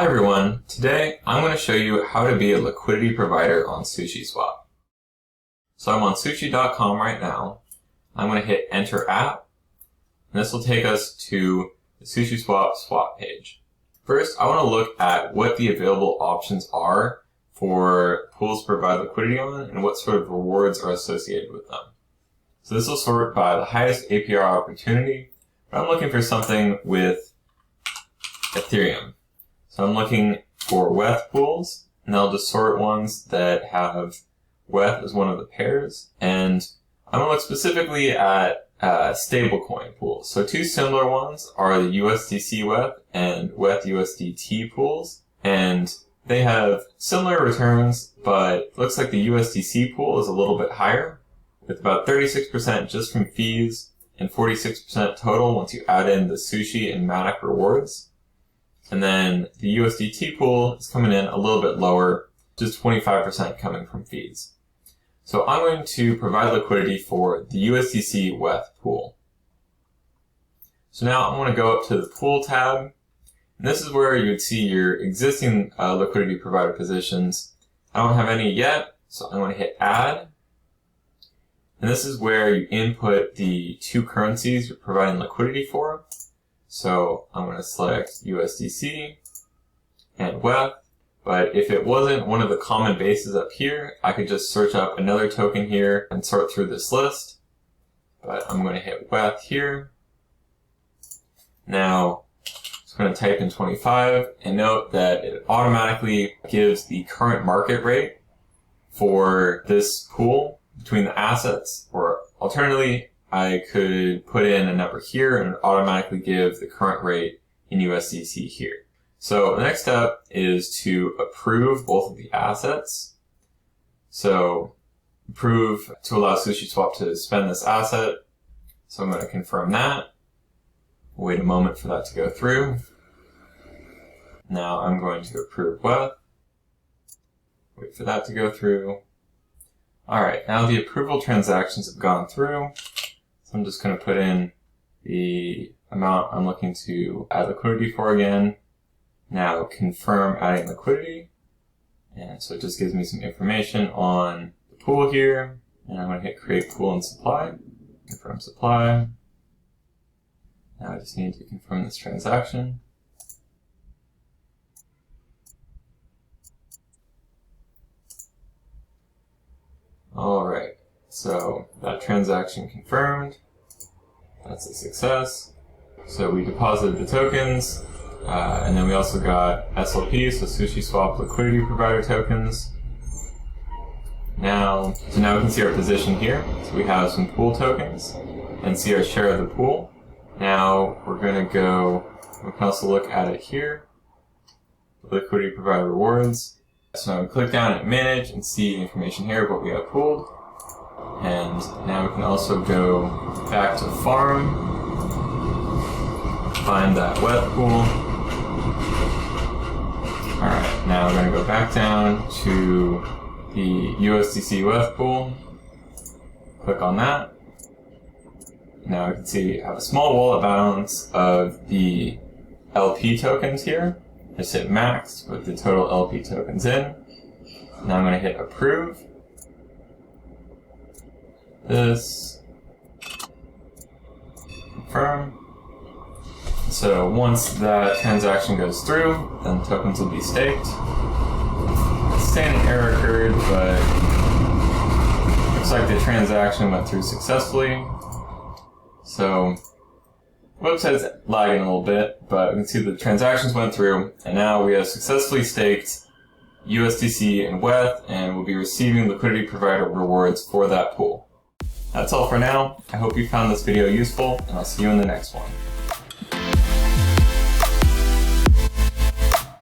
Hi everyone, today I'm going to show you how to be a liquidity provider on SushiSwap. So I'm on sushi.com right now. I'm going to hit enter app, and this will take us to the SushiSwap swap page. First, I want to look at what the available options are for pools to provide liquidity on and what sort of rewards are associated with them. So this will sort by the highest APR opportunity, but I'm looking for something with Ethereum. So I'm looking for WETH pools, and I'll just sort ones that have WETH as one of the pairs. And I'm going to look specifically at stablecoin pools. So two similar ones are the USDC WETH and WETH USDT pools. And they have similar returns, but it looks like the USDC pool is a little bit higher, with about 36% just from fees and 46% total once you add in the Sushi and Matic rewards. And then the USDT pool is coming in a little bit lower, just 25% coming from fees. So I'm going to provide liquidity for the USDC WETH pool. So now I'm going to go up to the pool tab, and this is where you would see your existing liquidity provider positions. I don't have any yet, so I'm going to hit add. And this is where you input the two currencies you're providing liquidity for. So I'm going to select USDC and WETH, but if it wasn't one of the common bases up here, I could just search up another token here and sort through this list. But I'm going to hit WETH here. Now, I'm just going to type in 25 and note that it automatically gives the current market rate for this pool between the assets, or alternatively, I could put in a number here and automatically give the current rate in USDC here. So the next step is to approve both of the assets. So approve to allow SushiSwap to spend this asset. So I'm going to confirm that. Wait a moment for that to go through. Now I'm going to approve WETH. Wait for that to go through. Alright, now the approval transactions have gone through. So I'm just going to put in the amount I'm looking to add liquidity for again. Now confirm adding liquidity. And so it just gives me some information on the pool here. And I'm going to hit create pool and supply. Confirm supply. Now I just need to confirm this transaction. Alright, so that transaction confirmed. That's a success. So we deposited the tokens, and then we also got SLP, so SushiSwap liquidity provider tokens. Now we can see our position here. So we have some pool tokens and see our share of the pool. Now we're going to go, we can also look at it here, liquidity provider rewards. So now we click down at manage and see information here of what we have pooled. And now we can also go back to farm, find that WETH pool. Alright, now we're going to go back down to the USDC WETH pool. Click on that. Now we can see I have a small wallet balance of the LP tokens here. Just hit max with the total LP tokens in. Now I'm going to hit approve. This. Confirm. So once that transaction goes through, then the tokens will be staked. It's saying an error occurred, but looks like the transaction went through successfully. So website's lagging a little bit, but we can see the transactions went through, and now we have successfully staked USDC and WETH, and we'll be receiving liquidity provider rewards for that pool. That's all for now. I hope you found this video useful, and I'll see you in the next one.